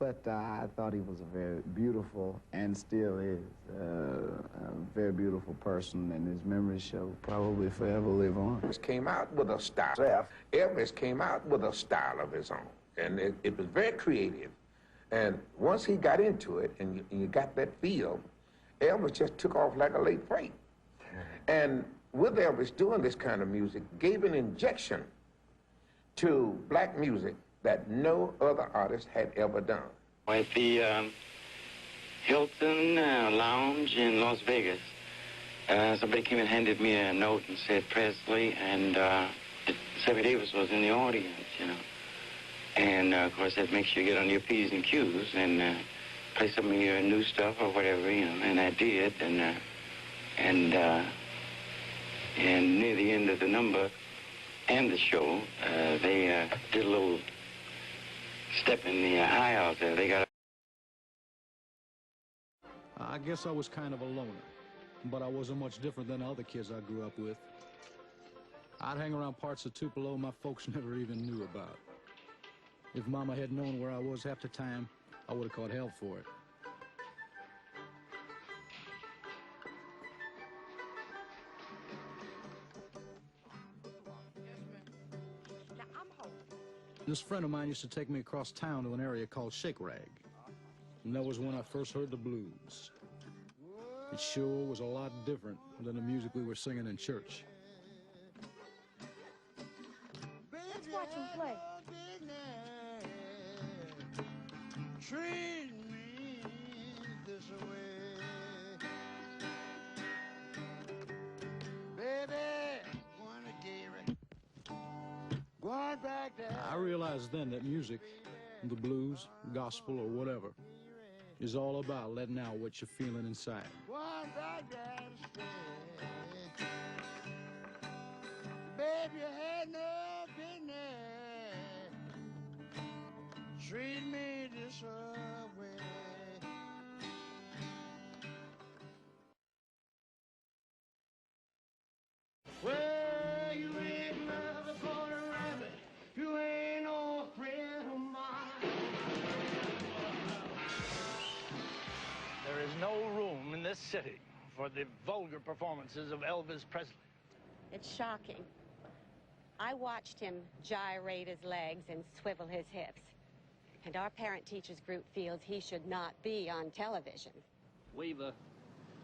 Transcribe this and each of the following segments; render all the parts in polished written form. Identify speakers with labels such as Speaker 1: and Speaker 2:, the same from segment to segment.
Speaker 1: But I thought he was a very beautiful, and still is, a very beautiful person, and his memories shall probably forever live on.
Speaker 2: Elvis came out with a style. Elvis came out with a style of his own, and it was very creative. And once he got into it, and you got that feel, Elvis just took off like a late freight. And with Elvis doing this kind of music, gave an injection to black music that no other artist had ever done.
Speaker 3: At the Hilton Lounge in Las Vegas, somebody came and handed me a note and said Presley, and Sammy Davis was in the audience, you know. And, of course, that makes you get on your P's and Q's and play some of your new stuff or whatever, you know, and I did. And near the end of the number and the show, they did a little step in the aisle there. They got
Speaker 4: I guess I was kind of a loner, but I wasn't much different than the other kids I grew up with. I'd hang around parts of Tupelo my folks never even knew about. If Mama had known where I was half the time, I would have caught hell for it. This friend of mine used to take me across town to an area called Shake Rag. And that was when I first heard the blues. It sure was a lot different than the music we were singing in church.
Speaker 5: Let's watch him play.
Speaker 6: Treat me this way, baby, wanna get it, going back there.
Speaker 4: I realized then that music, the blues, gospel, or whatever, is all about letting out what you're feeling inside.
Speaker 6: Going back there to stay. Baby, you had no business. Treat me this way. Well, you ain't nothing but a rabbit. You ain't no friend of mine.
Speaker 7: There is no room in this city for the vulgar performances of Elvis Presley.
Speaker 8: It's shocking. I watched him gyrate his legs and swivel his hips. And our parent-teachers group feels he should not be on television.
Speaker 9: We've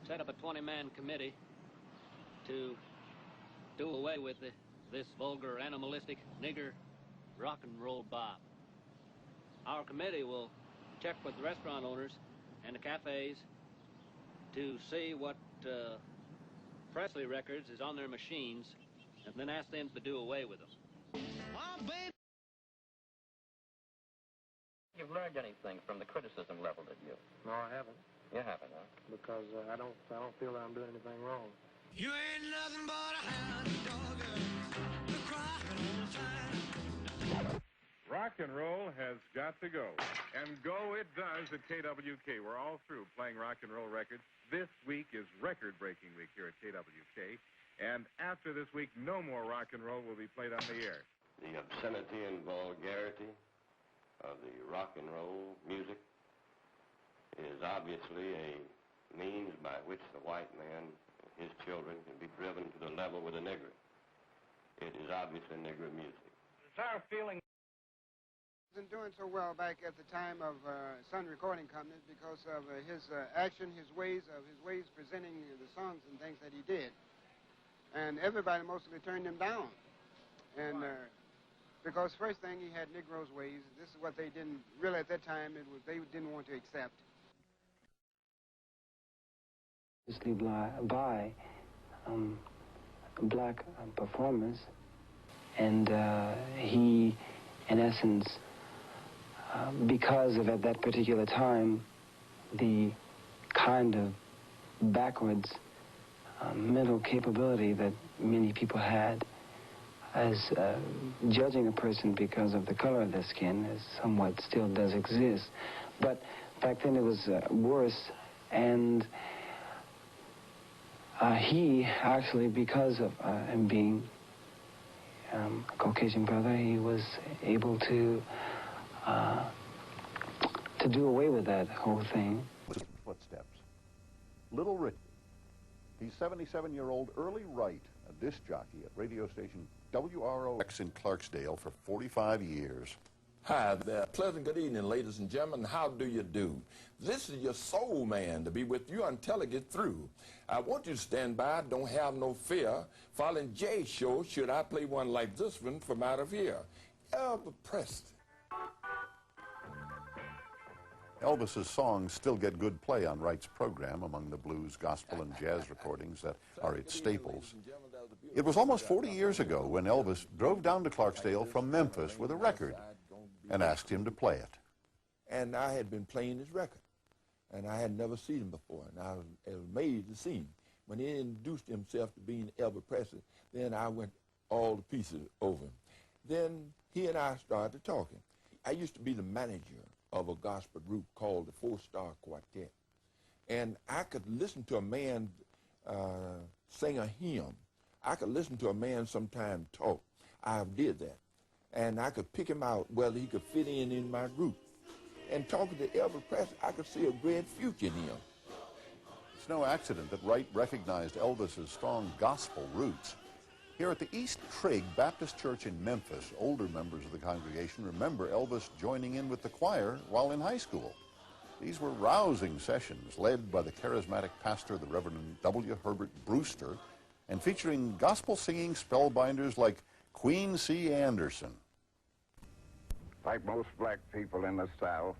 Speaker 9: set up a 20-man committee to do away with this vulgar, animalistic, nigger rock and roll bop. Our committee will check with the restaurant owners and the cafes to see what Presley records is on their machines, and then ask them to do away with them.
Speaker 7: Oh, baby.
Speaker 10: You've learned anything from the criticism level that you?
Speaker 11: No, I haven't.
Speaker 10: You haven't, huh?
Speaker 11: Because I don't feel that I'm doing anything wrong.
Speaker 6: You ain't nothing but a hound dog, crying all the time.
Speaker 12: Rock and roll has got to go. And go it does at KWK. We're all through playing rock and roll records. This week is record-breaking week here at KWK. And after this week, no more rock and roll will be played on the air.
Speaker 13: The obscenity and vulgarity of the rock and roll music is obviously a means by which the white man and his children can be driven to the level with a nigger. It is obviously nigger music.
Speaker 7: It's our feeling.
Speaker 14: Wasn't doing so well back at the time of Sun Recording Companies because of his action, his ways presenting the songs and things that he did. And everybody mostly turned him down. And because first thing, he had Negroes' ways. This is what they didn't, really at that time, they didn't want to accept.
Speaker 15: By black performers, and he, in essence, because of at that particular time, the kind of backwards mental capability that many people had as judging a person because of the color of their skin, as somewhat still does exist. But back then it was worse, and he actually, because of him being a Caucasian brother, he was able to to do away with that whole thing.
Speaker 16: Footsteps. Little Richie. He's 77-year-old Early Wright, a disc jockey at radio station WROX in Clarksdale for 45 years.
Speaker 17: Hi there. Pleasant good evening, ladies and gentlemen. How do you do? This is your soul man to be with you until it gets through. I want you to stand by, don't have no fear. Following Jay's show, should I play one like this one from out of here? Elvis Presley.
Speaker 16: Elvis's songs still get good play on Wright's program among the blues, gospel, and jazz recordings that are its staples. It was almost 40 years ago when Elvis drove down to Clarksdale from Memphis with a record and asked him to play it.
Speaker 17: And I had been playing his record, and I had never seen him before, and I was amazed to see him. When he introduced himself to being Elvis Presley, then I went all to pieces over him. Then he and I started talking. I used to be the manager of a gospel group called the 4-Star Quartet. And I could listen to a man sing a hymn. I could listen to a man sometime talk. I did that. And I could pick him out whether he could fit in my group. And talking to Elvis Presley, I could see a great future in him.
Speaker 16: It's no accident that Wright recognized Elvis's strong gospel roots. Here at the East Trigg Baptist Church in Memphis, older members of the congregation remember Elvis joining in with the choir while in high school. These were rousing sessions led by the charismatic pastor, the Reverend W. Herbert Brewster, and featuring gospel-singing spellbinders like Queen C. Anderson.
Speaker 18: Like most black people in the South,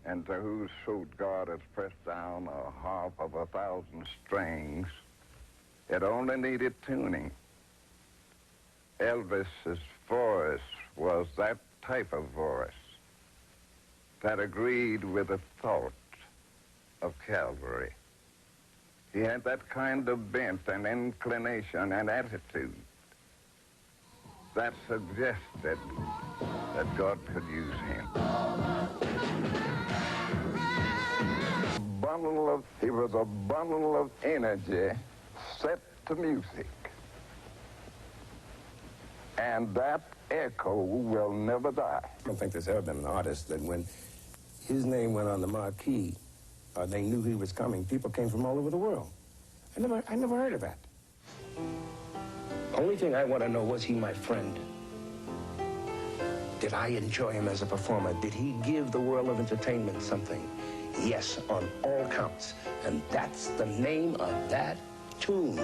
Speaker 18: and to whose throat God has pressed down a harp of 1,000 strings, it only needed tuning. Elvis's voice was that type of voice that agreed with the thought of Calvary. He had that kind of bent and inclination and attitude that suggested that God could use him. He was a bundle of energy set to music. And that echo will never die.
Speaker 19: I don't think there's ever been an artist that when his name went on the marquee, they knew he was coming. People came from all over the world. I never heard of that. Only thing I want to know, was he my friend? Did I enjoy him as a performer? Did he give the world of entertainment something? Yes, on all counts. And that's the name of that tune.